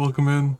welcome in.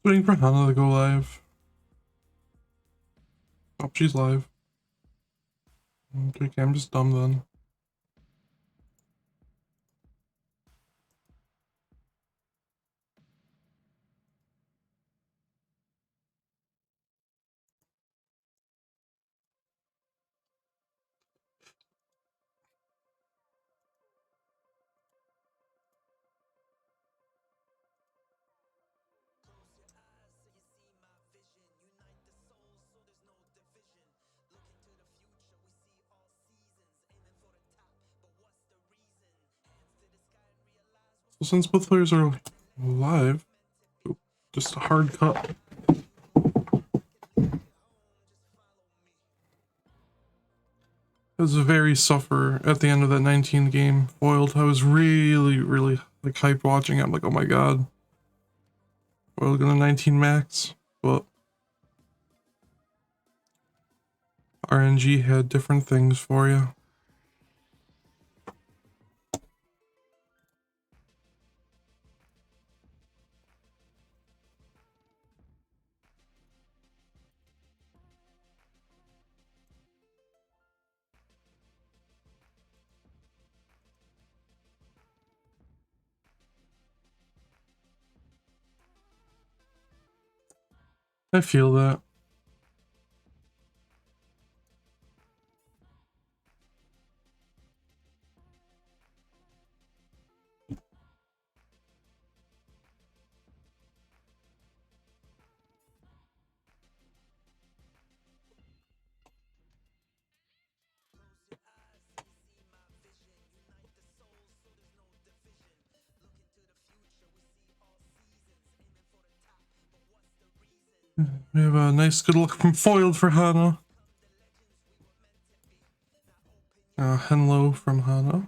Waiting for Hana to go live. Oh, she's live. Okay, I'm just dumb then. So since both players are live, just a hard cut. It was a very suffer at the end of that 19 game Foiled. I was really like hyped watching it. I'm like, oh my god. Foiled gonna 19 max, but RNG had different things for you. I feel that. We have a nice good look from Foiled for Hana. Henlo from Hana.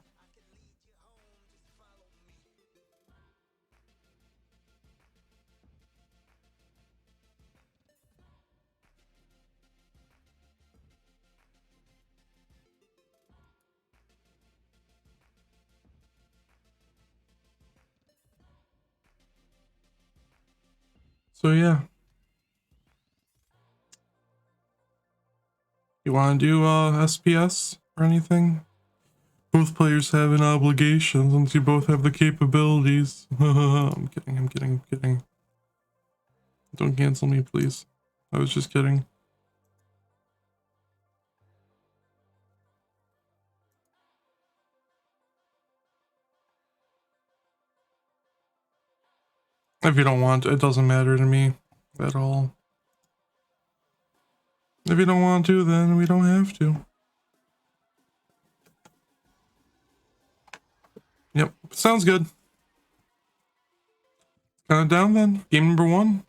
So yeah. You want to do SPS or anything? Both players have an obligation since you both have the capabilities. I'm kidding. Don't cancel me, please. I was just kidding. If you don't want, it doesn't matter to me at all. If you don't want to, then we don't have to. Yep, sounds good. Count it down then. Game number 1.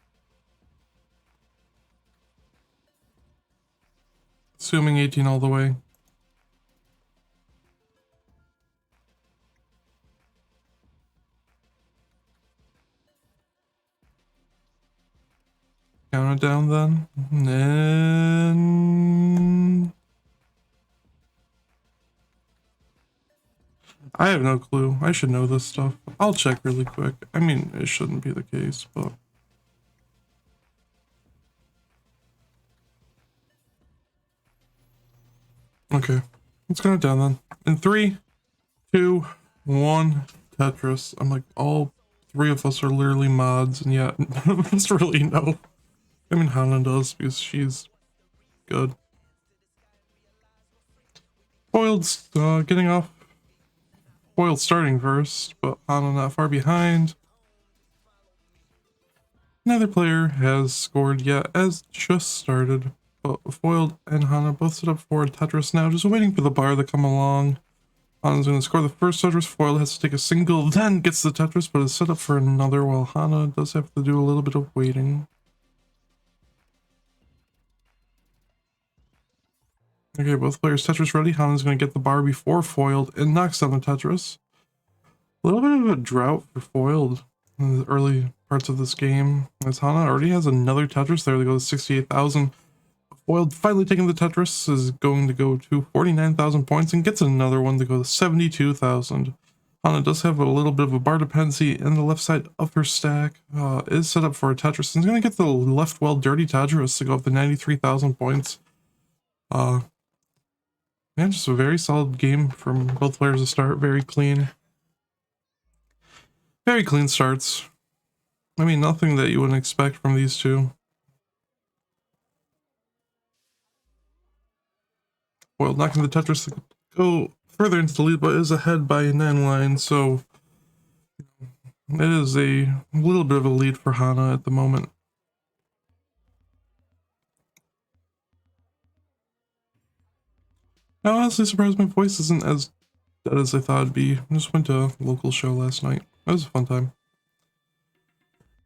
Assuming 18 all the way. Count it down then. And I have no clue. I should know this stuff. I'll check really quick. I mean, it shouldn't be the case, but... Okay. Let's count it down then. In 3, 2, 1, Tetris. I'm like, all 3 of us are literally mods, and yet none of us really know. I mean, Hana does, because she's good. Foiled's getting off. Foiled starting first, but Hana not far behind. Neither player has scored yet, as just started. But Foiled and Hana both set up for a Tetris now, just waiting for the bar to come along. Hana's going to score the first Tetris. Foiled has to take a single, then gets the Tetris, but is set up for another, while Hana does have to do a little bit of waiting. Okay, both players Tetris ready. Hana's going to get the bar before Foiled and knocks down the Tetris. A little bit of a drought for Foiled in the early parts of this game, as Hana already has another Tetris there to go to 68,000. Foiled finally taking the Tetris is going to go to 49,000 points and gets another one to go to 72,000. Hana does have a little bit of a bar dependency in the left side of her stack. Is set up for a Tetris and is going to get the left well dirty Tetris to go up to 93,000 points. Yeah, just a very solid game from both players to start. Very clean. Very clean starts. I mean, nothing that you wouldn't expect from these two. Foiled knocking the Tetris to go further into the lead, but is ahead by 9 lines, so it is a little bit of a lead for Hana at the moment. I'm honestly surprised my voice isn't as dead as I thought it'd be. I just went to a local show last night. It was a fun time.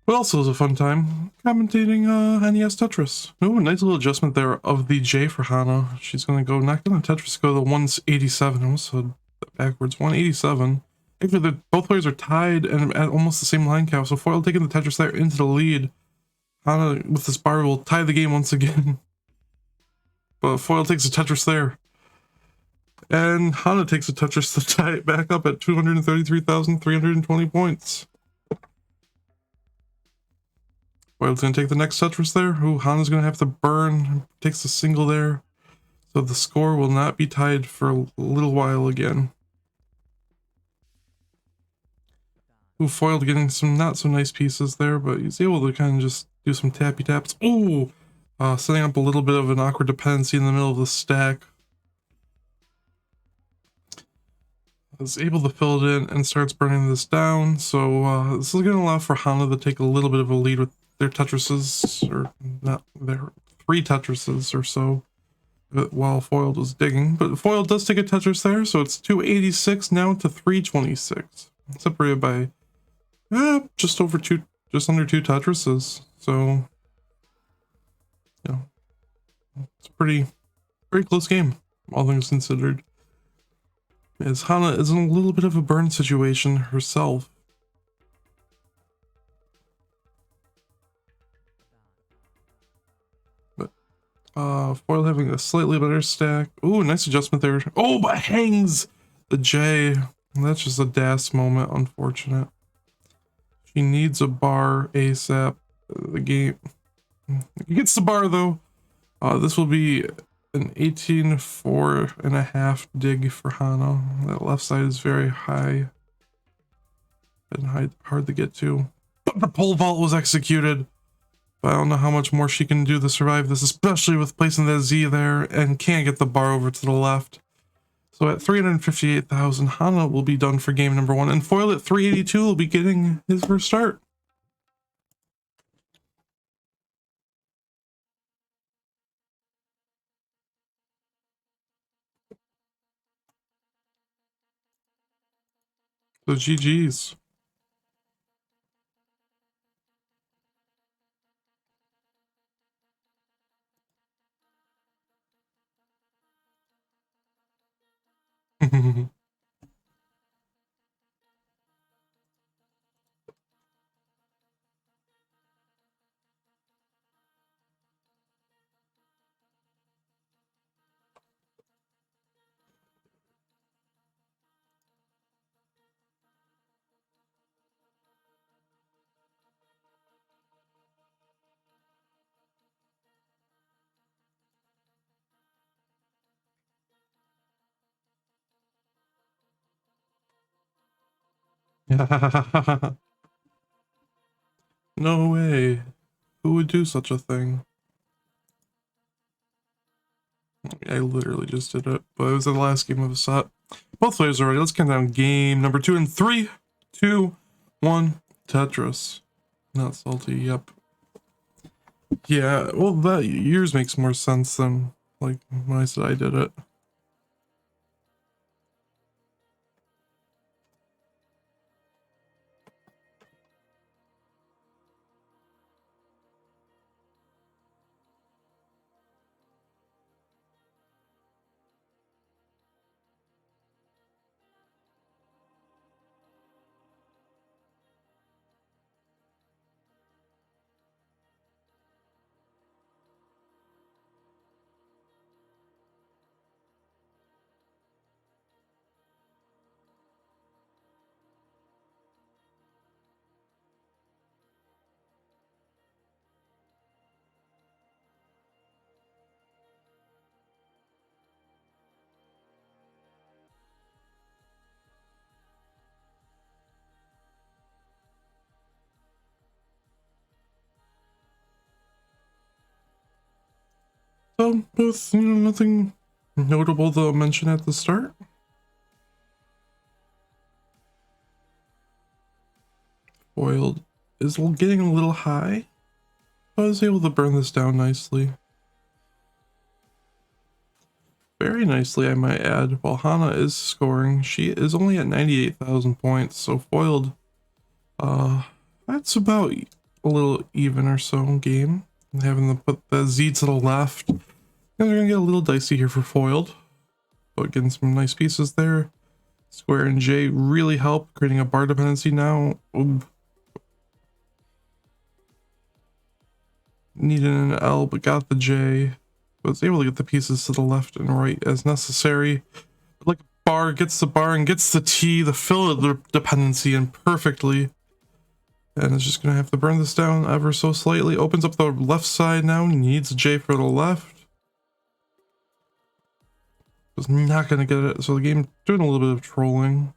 But also was a fun time commentating NES Tetris. Oh, nice little adjustment there of the J for Hana. She's going to go knock down the Tetris, go to 187. I almost said backwards. 187. Actually, both players are tied and at almost the same line count. So Foiled taking the Tetris there into the lead. Hana with this bar will tie the game once again. But Foiled takes the Tetris there. And Hana takes a Tetris to tie it back up at 233,320 points. Foiled's going to take the next Tetris there. Ooh, Hana's going to have to burn. Takes a single there. So the score will not be tied for a little while again. Ooh, Foiled getting some not so nice pieces there, but he's able to kind of just do some tappy taps. Ooh! Setting up a little bit of an awkward dependency in the middle of the stack. Is able to fill it in and starts burning this down. So this is going to allow for Hana to take a little bit of a lead with their Tetrises, or not, their 3 Tetrises or so, while Foiled was digging. But Foiled does take a Tetris there, so it's 286 now to 326, separated by just under 2 Tetrises. So, you know, it's a very close game, all things considered. As Hana is in a little bit of a burn situation herself. But Foiled having a slightly better stack. Ooh, nice adjustment there. Oh, but hangs the J. That's just a DAS moment, unfortunate. She needs a bar ASAP. The game gets the bar though. This will be an 18.4.5 dig for Hana. That left side is very high and hard to get to. But the pole vault was executed. But I don't know how much more she can do to survive this, especially with placing that Z there, and can't get the bar over to the left. So at 358,000, Hana will be done for game number 1, and Foiled at 382 will be getting his first start. So GG's. No way. Who would do such a thing? I literally just did it, but it was the last game of the set. Both players are ready. Let's count down game number 2 in 3, 2, 1. Tetris. Not salty, yep. Yeah, well, that yours makes more sense than like when I said I did it. So, with, nothing notable to mention at the start. Foiled is getting a little high. I was able to burn this down nicely. Very nicely, I might add. While Hana is scoring, she is only at 98,000 points, so Foiled, that's about a little even or so game. And having to put the Z to the left. And they're gonna get a little dicey here for Foiled. But getting some nice pieces there. Square and J really help, creating a bar dependency now. Ooh. Needed an L, but got the J. Was able to get the pieces to the left and right as necessary. Like bar gets the bar and gets the T, the fill dependency in perfectly. And it's just gonna have to burn this down ever so slightly. Opens up the left side now, needs a J for the left. Was not gonna get it, so the game doing a little bit of trolling.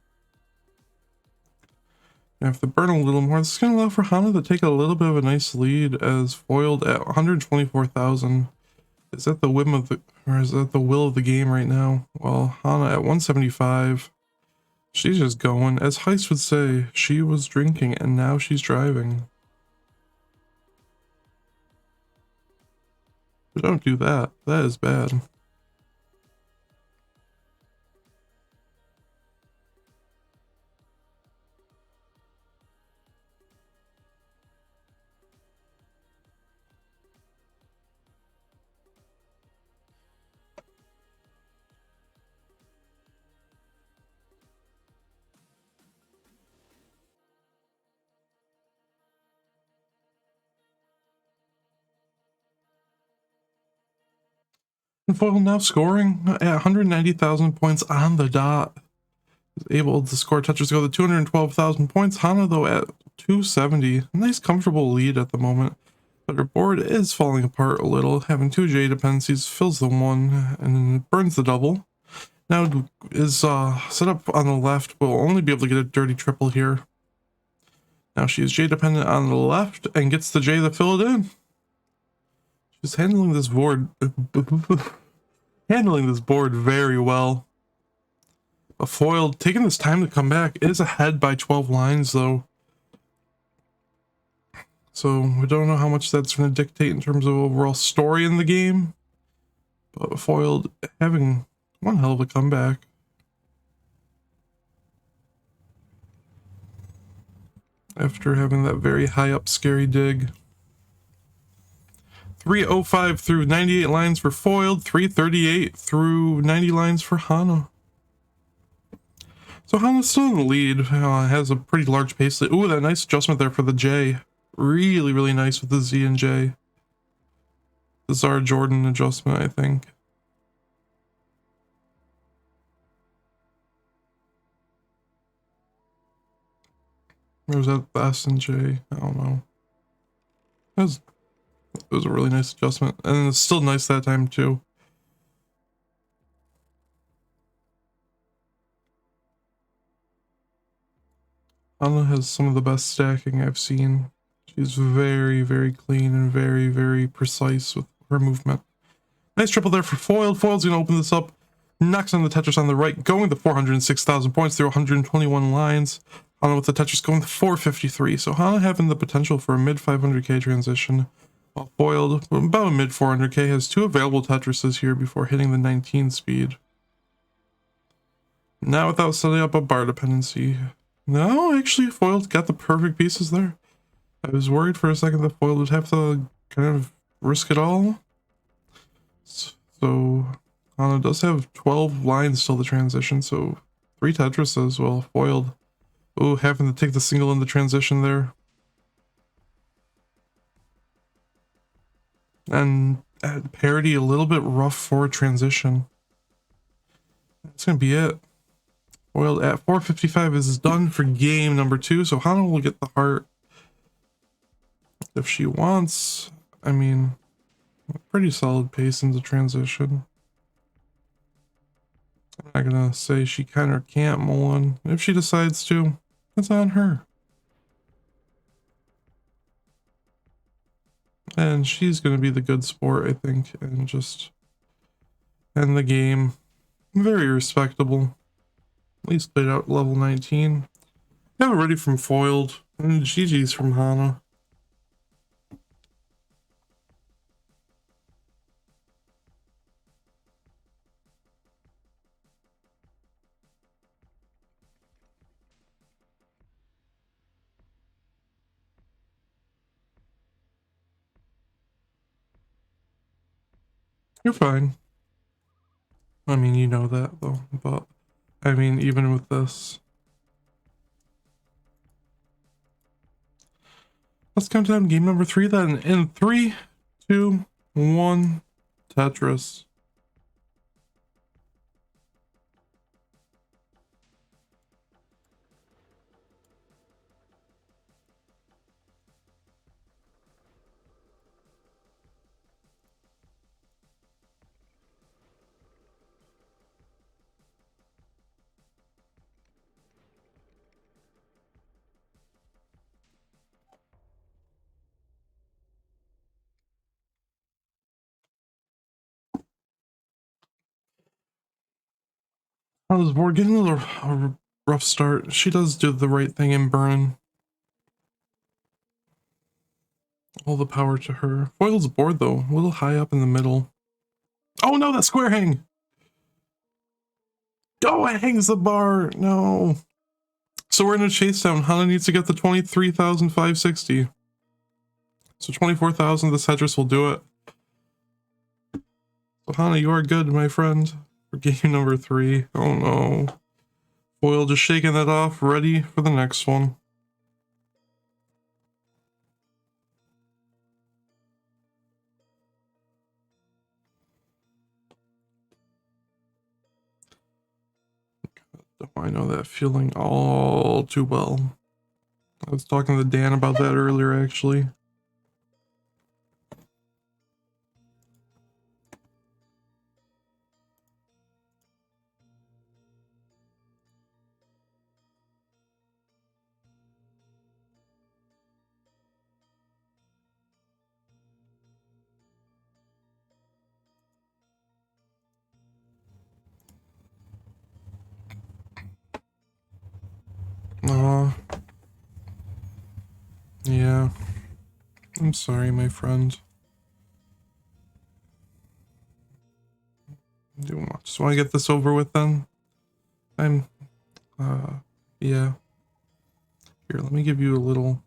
I have to burn a little more. This is gonna allow for Hana to take a little bit of a nice lead as Foiled at 124,000. Is that the whim of the, or is that the will of the game right now? Well, Hana at 175. She's just going. As Heist would say, she was drinking and now she's driving. But don't do that. That is bad. And Foil now scoring at 190,000 points on the dot. Is able to score Tetris to go to 212,000 points. Hana, though, at 270. Nice, comfortable lead at the moment. But her board is falling apart a little. Having two J dependencies fills the one and burns the double. Now is set up on the left, but will only be able to get a dirty triple here. Now she is J dependent on the left and gets the J to fill it in. She's handling this board very well. A Foiled taking this time to come back is ahead by 12 lines though. So we don't know how much that's going to dictate in terms of overall story in the game. But Foiled having one hell of a comeback. After having that very high up scary dig. 305 through 98 lines for Foiled, 338 through 90 lines for Hana. So Hana's still in the lead, has a pretty large pace. Ooh, that nice adjustment there for the J. Really, really nice with the Z and J. The Zara Jordan adjustment, I think. Or was that the S and J? I don't know. It was a really nice adjustment. And it's still nice that time, too. Hana has some of the best stacking I've seen. She's very, very clean and very, very precise with her movement. Nice triple there for Foiled. Foiled's going to open this up. Knocks on the Tetris on the right, going to 406,000 points through 121 lines. Hana with the Tetris going to 453. So Hana having the potential for a mid 500k transition. Well, foiled, about a mid 400k, has 2 available Tetrises here before hitting the 19 speed. Now without setting up a bar dependency. No, actually, foiled got the perfect pieces there. I was worried for a second that foiled would have to kind of risk it all. So, Hana does have 12 lines till the transition, so 3 Tetrises, well, foiled. Oh, having to take the single in the transition there. And at parity, a little bit rough for transition. That's gonna be it. Foiled at 455 is done for game number 2, so Hana will get the heart if she wants. I mean, pretty solid pace into transition. I'm not gonna say she can or can't Mullen. If she decides to, it's on her. And she's gonna be the good sport, I think, and just end the game. Very respectable. At least played out level 19. Have it ready from foiled. And GG's from Hana. You're fine. I mean, you know that though, but I mean, even with this. Let's count down game number 3 then. In 3, 2, 1, Tetris. I was bored, getting a rough start. She does do the right thing in burn. All the power to her. Foil's bored though, a little high up in the middle. Oh no, that square hang! Oh, it hangs the bar! No. So we're in a chase down. Hana needs to get the 23,560. So 24,000, the Tetris will do it. So Hana, you are good, my friend, for game number 3. Oh no. Foil just shaking that off, ready for the next one. Oh, I know that feeling all too well. I was talking to Dan about that earlier, actually. Yeah. I'm sorry, my friend. Just want to get this over with then. Yeah. Here, let me give you a little.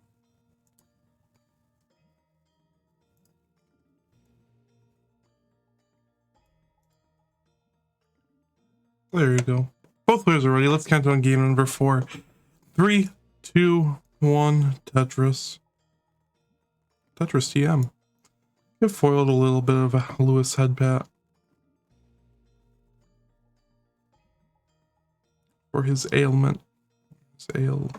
There you go. Both players are ready. Let's count down game number 4. 3, 2, 1, Tetris. Tetris TM. Get foiled a little bit of a Lewis head pat. For his ailment. His ail.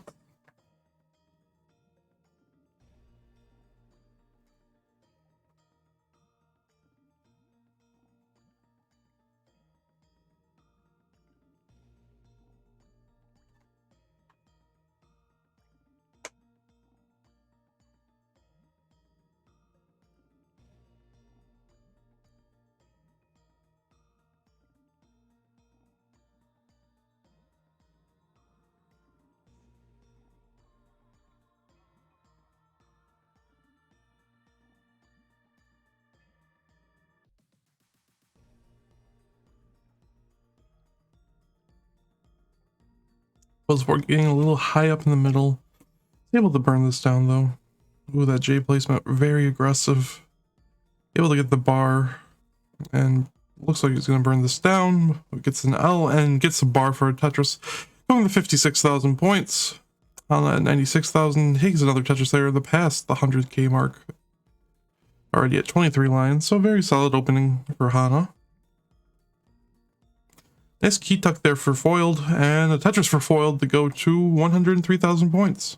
Was getting a little high up in the middle. Able to burn this down though. Ooh, that J placement, very aggressive. Able to get the bar, and looks like he's going to burn this down. Gets an L and gets a bar for a Tetris. Going to 56,000 points. Hana at 96,000. Takes another Tetris there in the past the 100k mark. Already at 23 lines, so very solid opening for Hana. Nice key tuck there for Foiled, and a Tetris for Foiled to go to 103,000 points.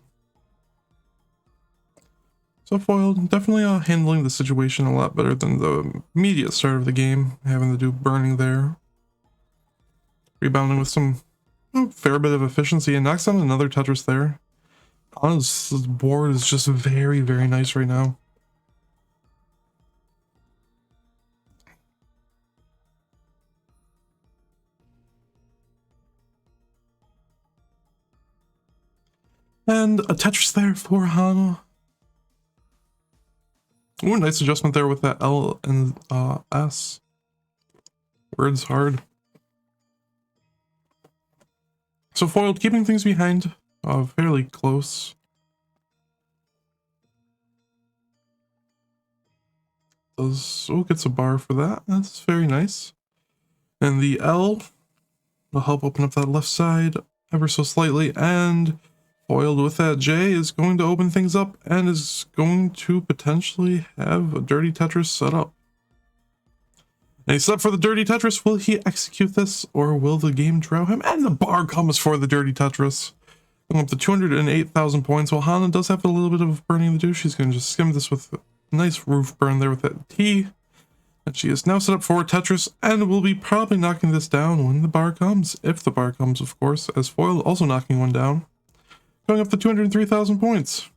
So Foiled definitely handling the situation a lot better than the immediate start of the game, having to do burning there. Rebounding with some fair bit of efficiency, and knocks down another Tetris there. Hana's board is just very, very nice right now. And a Tetris there for Hana. Ooh, nice adjustment there with that L and S. Words hard. So Foiled keeping things behind, fairly close. Gets a bar for that. That's very nice. And the L will help open up that left side ever so slightly, and Foiled with that J is going to open things up and is going to potentially have a dirty Tetris set up. And he's set up for the dirty Tetris. Will he execute this, or will the game drow him? And the bar comes for the dirty Tetris. Going up to 208,000 points. While Hana does have a little bit of burning to do, she's going to just skim this with a nice roof burn there with that T. And she is now set up for a Tetris, and will be probably knocking this down when the bar comes. If the bar comes, of course, as Foiled also knocking one down. Going up to 203,000 points.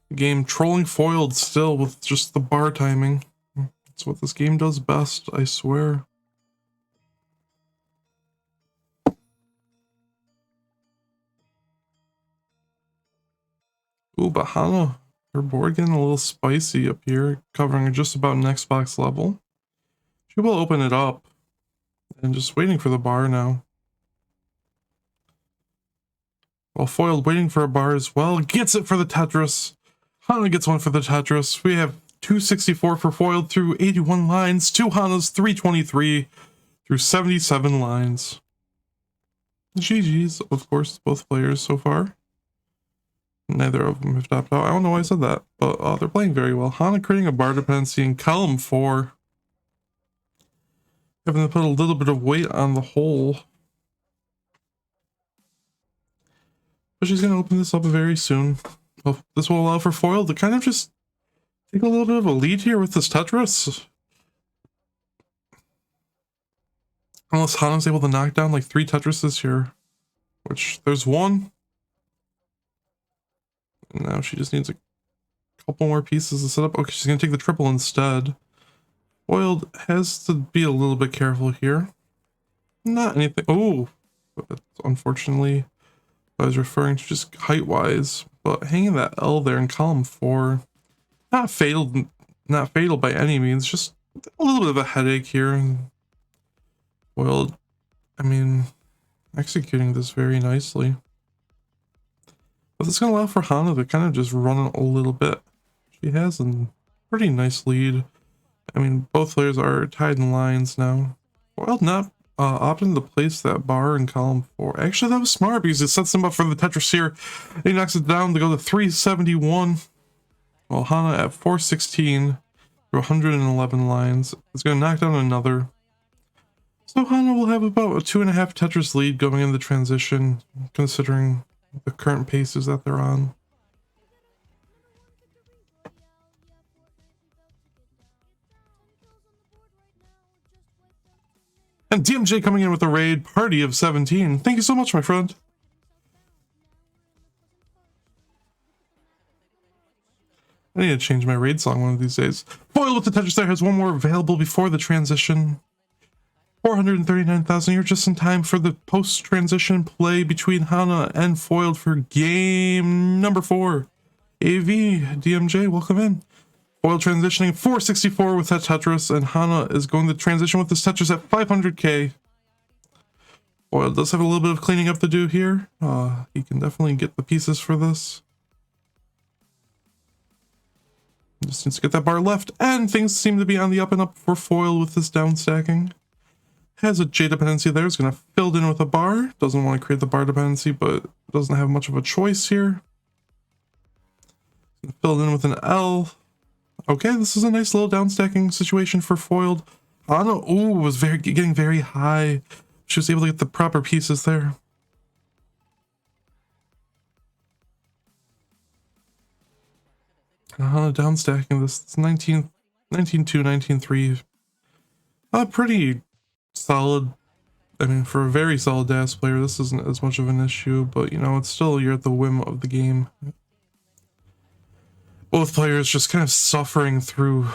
The game trolling Foiled still with just the bar timing. That's what this game does best, I swear. Ooh, but Hana, her board getting a little spicy up here, covering just about an Xbox level. She will open it up. And just waiting for the bar now. While Foiled waiting for a bar as well. Gets it for the Tetris. Hana gets one for the Tetris. We have 264 for Foiled through 81 lines. To Hana's 323 through 77 lines. GG's, of course, both players so far. Neither of them have topped out. I don't know why I said that, but they're playing very well. Hana creating a bar dependency in column 4. Having to put a little bit of weight on the hole. But she's going to open this up very soon. Well, this will allow for Foiled to kind of just take a little bit of a lead here with this Tetris. Unless Hana's able to knock down like 3 Tetrises here. Which, there's one. And now she just needs a couple more pieces to set up. Okay, she's going to take the triple instead. Foiled has to be a little bit careful here. Not anything. Oh, unfortunately, I was referring to just height-wise, but hanging that L there in column 4, not fatal by any means. Just a little bit of a headache here. Foiled, I mean, executing this very nicely. But this is going to allow for Hana to kind of just run it a little bit. She has a pretty nice lead. I mean, both players are tied in lines now. Foiled not opting to place that bar in column 4. Actually, that was smart because it sets them up for the Tetris here. He knocks it down to go to 371. While Hana at 416 through 111 lines is going to knock down another. So Hana will have about a 2.5 Tetris lead going into the transition, considering the current paces that they're on. And DMJ coming in with a raid party of 17. Thank you so much, my friend. I need to change my raid song one of these days. Foiled with the Tetris there has one more available before the transition. 439,000. You're just in time for the post-transition play between Hana and Foiled for game number 4. AV, DMJ, welcome in. Foiled transitioning 464 with that Tetris, and Hana is going to transition with this Tetris at 500k. Foiled does have a little bit of cleaning up to do here. He can definitely get the pieces for this. Just needs to get that bar left, and things seem to be on the up and up for Foiled with this down stacking. Has a J dependency there. It's going to fill in with a bar. Doesn't want to create the bar dependency, but doesn't have much of a choice here. Filled in with an L. Okay, this is a nice little down stacking situation for Foiled. Hana, ooh, was getting very high. She was able to get the proper pieces there. Hana down stacking this. It's 19-2, 19-3. Pretty solid. I mean, for a very solid DAS player, this isn't as much of an issue, but you know, it's still, you're at the whim of the game. Both players just kind of suffering through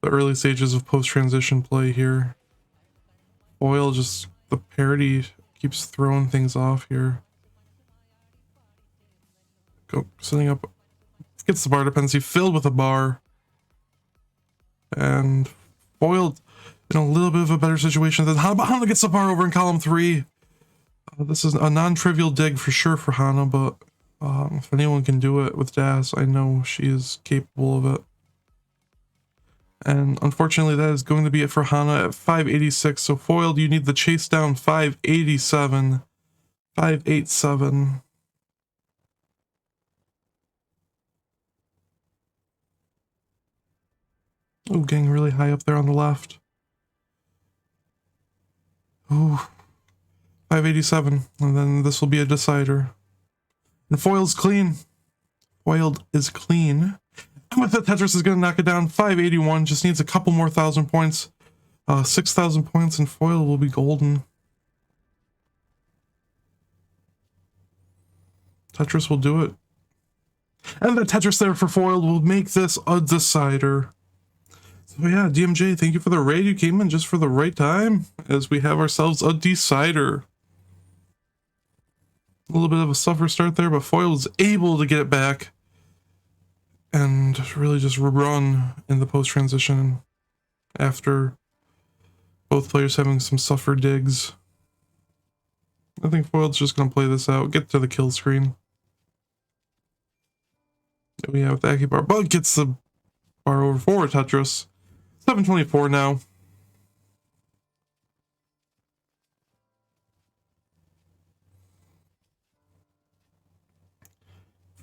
the early stages of post-transition play here. Foil just, the parity keeps throwing things off here. Setting up, gets the bar dependency filled with a bar. And Foiled in a little bit of a better situation than Hana. Hana gets the bar over in column 3. This is a non-trivial dig for sure for Hana, but if anyone can do it with DAS, I know she is capable of it. And unfortunately, that is going to be it for Hana at 586. So Foiled, you need the chase down 587. 587. Oh, getting really high up there on the left. Oh, 587. And then this will be a decider. And Foiled's clean. Foiled is clean. And with that, Tetris is going to knock it down. 581. Just needs a couple more 1,000 points. 6,000 points, and Foiled will be golden. Tetris will do it. And the Tetris there for Foiled will make this a decider. So yeah, DMJ, thank you for the raid. You came in just for the right time, as we have ourselves a decider. A little bit of a suffer start there, but Foiled was able to get it back and really just run in the post-transition after both players having some suffer digs. I think Foiled's just going to play this out, get to the kill screen. We have the Aki bar, but gets the bar over for Tetris. 724 now.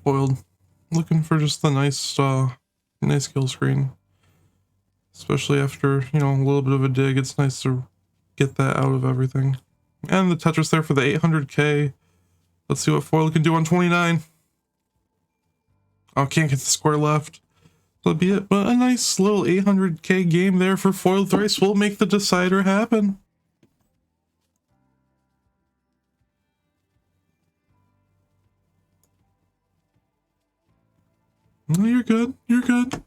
Foiled, looking for just the nice kill screen, especially after, you know, a little bit of a dig. It's nice to get that out of everything. And the Tetris there for the 800k. Let's see what Foiled can do on 29. Oh, can't get the square left. That'll be it, but a nice little 800k game there for Foiledthrice will make the decider happen. No, you're good. You're good.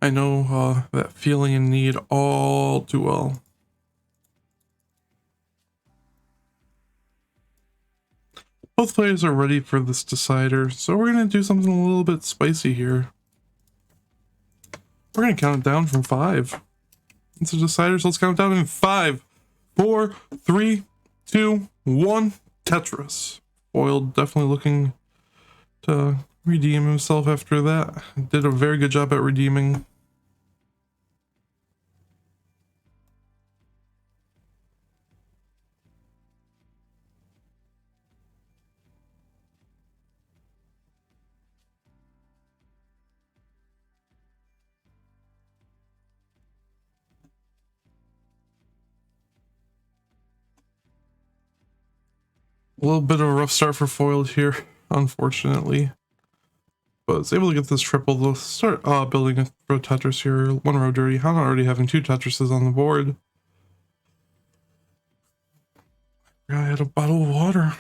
I know that feeling and need all too well. Both players are ready for this decider, so we're going to do something a little bit spicy here. We're going to count it down from 5. It's a decider, so let's count it down in 5, 4, 3, 2, 1. Tetris. Foiled definitely looking to redeem himself after that. Did a very good job at redeeming. A little bit of a rough start for Foiled here, unfortunately. But it's able to get this triple. They'll start building a row Tetris here. 1 row dirty. Hana already having 2 Tetrises on the board. I had a bottle of water.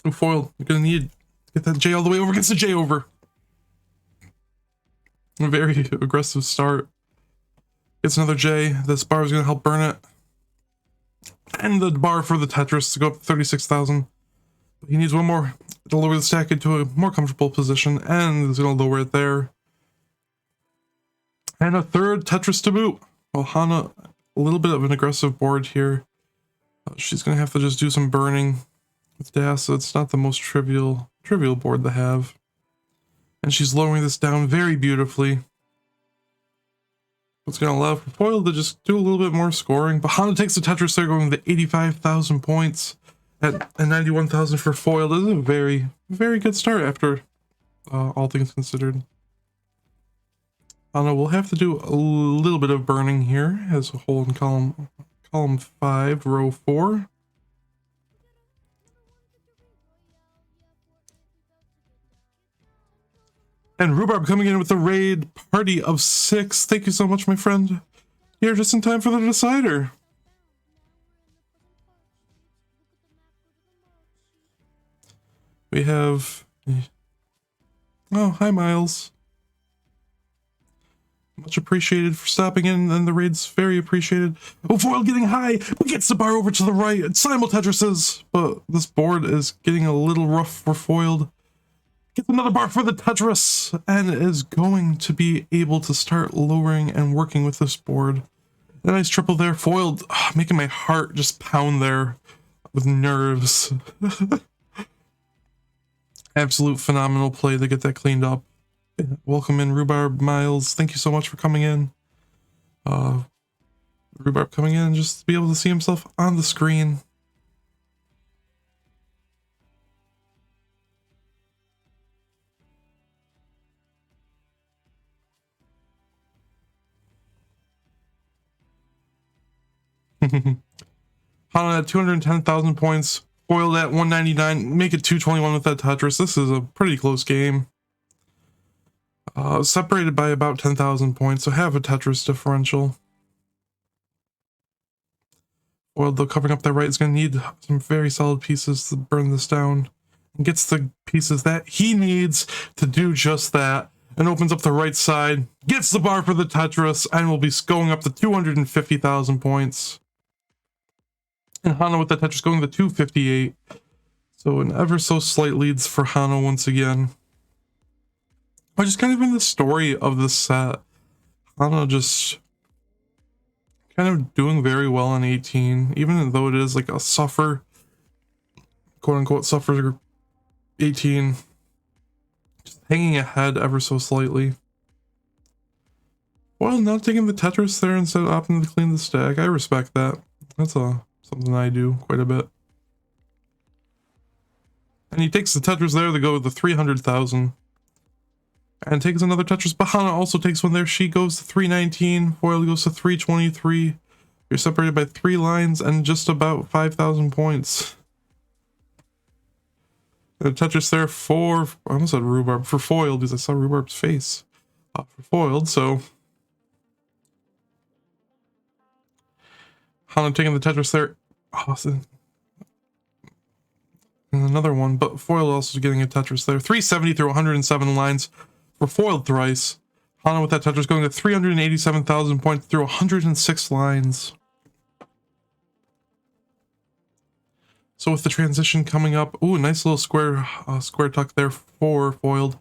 Oh, Foiled, you're gonna need to get that J all the way over. Gets the J over. A very aggressive start. Gets another J. This bar is gonna help burn it. And the bar for the Tetris to go up to 36,000. He needs one more to lower the stack into a more comfortable position, and he's going to lower it there. And a third Tetris to boot. Well, Hana, a little bit of an aggressive board here. She's going to have to just do some burning with dash, so it's not the most trivial board to have. And she's lowering this down very beautifully. It's going to allow for Foil to just do a little bit more scoring. But Hana takes the Tetris there, going to 85,000 points at 91,000 for Foil. This is a very, very good start after all things considered. Hana will have to do a little bit of burning here as a hole in column 5, row 4. And Rhubarb coming in with the raid party of 6. Thank you so much, my friend. Here just in time for the decider. We have... Oh, hi, Miles. Much appreciated for stopping in, and the raid's very appreciated. Oh, Foil getting high! Gets the bar over to the right. Simul Tetrises! But this board is getting a little rough for Foiled. Gets another bar for the Tetris, and is going to be able to start lowering and working with this board. A nice triple there. Foiled, making my heart just pound there with nerves. Absolute phenomenal play to get that cleaned up. Welcome in, Rhubarb, Miles. Thank you so much for coming in. Rhubarb coming in just to be able to see himself on the screen. Hana at 210,000 points. Foiled at 199. Make it 221 with that Tetris. This is a pretty close game. Separated by about 10,000 points, so have a Tetris differential. Foiled, though, covering up that right, is going to need some very solid pieces to burn this down. And gets the pieces that he needs to do just that. And opens up the right side. Gets the bar for the Tetris, and will be going up to 250,000 points. And Hana with that Tetris going to 258. So an ever so slight leads for Hana once again. Which is kind of in the story of this set. Hana just kind of doing very well on 18, even though it is like a suffer, quote unquote suffer 18. Just hanging ahead ever so slightly. Well, not taking the Tetris there instead of opting to clean the stack. I respect that. That's something I do quite a bit. And he takes the Tetris there to go with the 300,000. And takes another Tetris. But Hana also takes one there. She goes to 319. Foil goes to 323. You're separated by 3 lines and just about 5,000 points. And a Tetris there for... I almost said Rhubarb. For Foiled, because I saw Rhubarb's face. For Foiled, so... Hana taking the Tetris there. Awesome. And another one, but Foiled also getting a Tetris there. 370 through 107 lines for Foiledthrice. Hana with that Tetris going to 387,000 points through 106 lines. So with the transition coming up, ooh, nice little square tuck there for Foiled.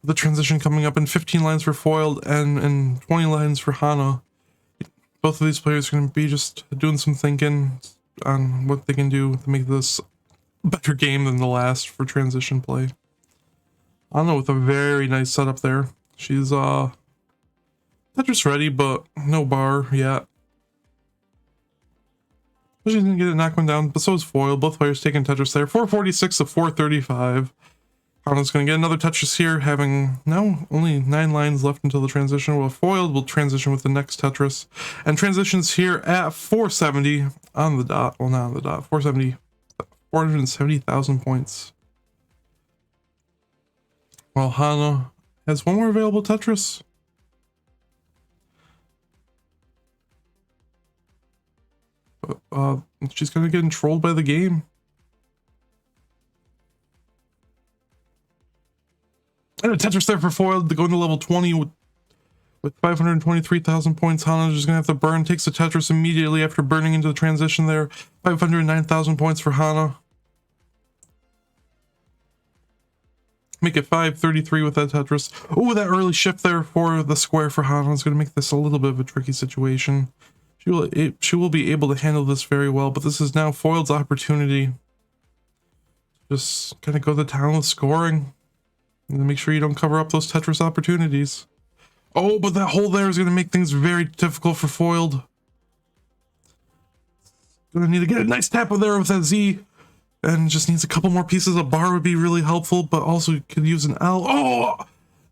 The transition coming up in 15 lines for Foiled and 20 lines for Hana. Both of these players are going to be just doing some thinking on what they can do to make this a better game than the last for transition play. Hana with a very nice setup there. She's Tetris ready, but no bar yet. She's gonna get it knocked one down, but so is Foil. Both players taking Tetris there. 446 to 435. Hana's gonna get another Tetris here, having now only 9 lines left until the transition. While Foiled will transition with the next Tetris. And transitions here at 470 on the dot. Well, not on the dot. 470,000 points. While Hana has one more available Tetris. But she's gonna get trolled by the game. And a Tetris there for Foiled to go into level 20 with 523,000 points. Hana is gonna have to burn. Takes the Tetris immediately after burning into the transition there. 509,000 points for Hana. Make it 533 with that Tetris. Oh, that early shift there for the square for Hana is going to make this a little bit of a tricky situation. She will be able to handle this very well, but this is now Foiled's opportunity. Just kind of go to town with scoring. And make sure you don't cover up those Tetris opportunities. Oh, but that hole there is going to make things very difficult for Foiled. Gonna need to get a nice tap of there with that Z. And just needs a couple more pieces. A bar would be really helpful, but also could use an L. Oh!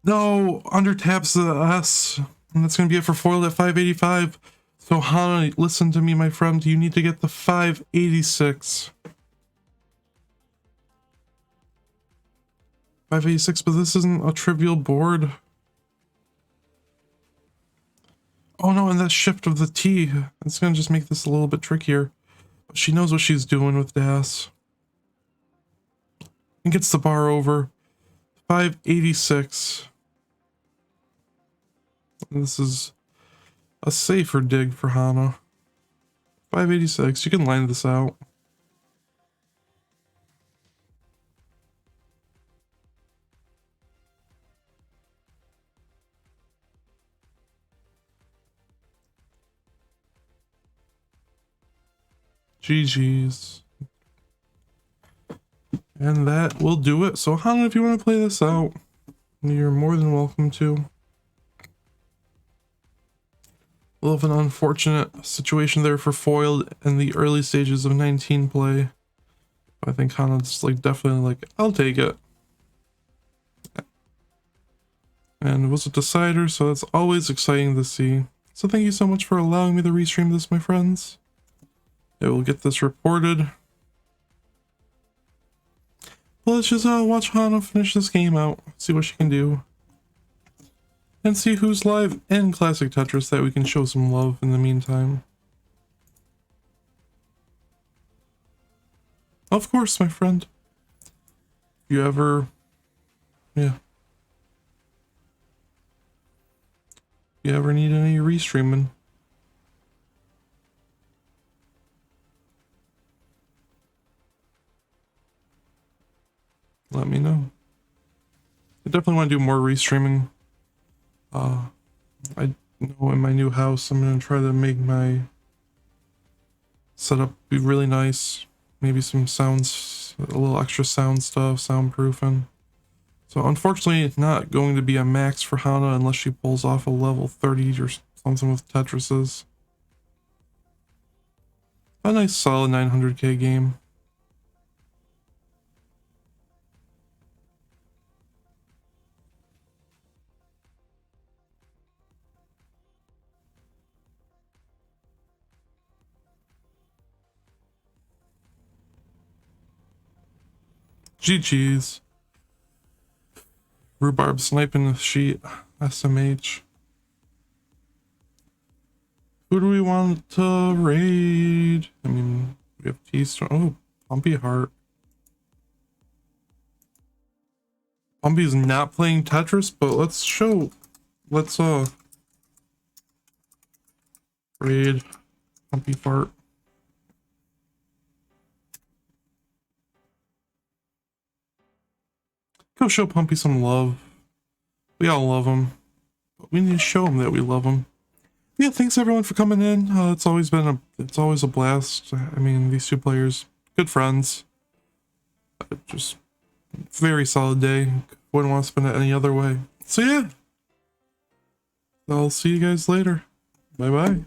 No! Under taps the S. And that's going to be it for Foiled at 585. So Hana, listen to me, my friend. You need to get the 586. 586, but this isn't a trivial board. Oh no, and that shift of the T. It's going to just make this a little bit trickier. But she knows what she's doing with Das. And gets the bar over. 586. This is a safer dig for Hana. 586. You can line this out. GG's. And that will do it. So Hana, if you want to play this out, you're more than welcome to. We'll have an unfortunate situation there for Foiled in the early stages of 19 play. I think Hana's like definitely like, I'll take it. And it was a decider, so that's always exciting to see. So thank you so much for allowing me to restream this, my friends. I will get this reported. Well, let's just watch Hana finish this game out, see what she can do. And see who's live in Classic Tetris that we can show some love in the meantime. Of course, my friend. If you ever... Yeah. If you ever need any restreaming, let me know. I definitely want to do more restreaming. I know in my new house I'm going to try to make my setup be really nice. Maybe some sounds, a little extra sound stuff, soundproofing. So unfortunately it's not going to be a max for Hana unless she pulls off a level 30 or something with Tetrises. A nice solid 900k game. GG's. Rhubarb sniping the sheet. SMH. Who do we want to raid? I mean, we have T-Storm. Oh, Pumpy Heart. Pumpy's not playing Tetris, but let's raid Pumpy Fart. Go show Pumpy some love. We all love him. But we need to show him that we love him. Yeah, thanks everyone for coming in. It's always a blast. I mean, these two players, good friends. Just very solid day. Wouldn't want to spend it any other way. So yeah. I'll see you guys later. Bye bye.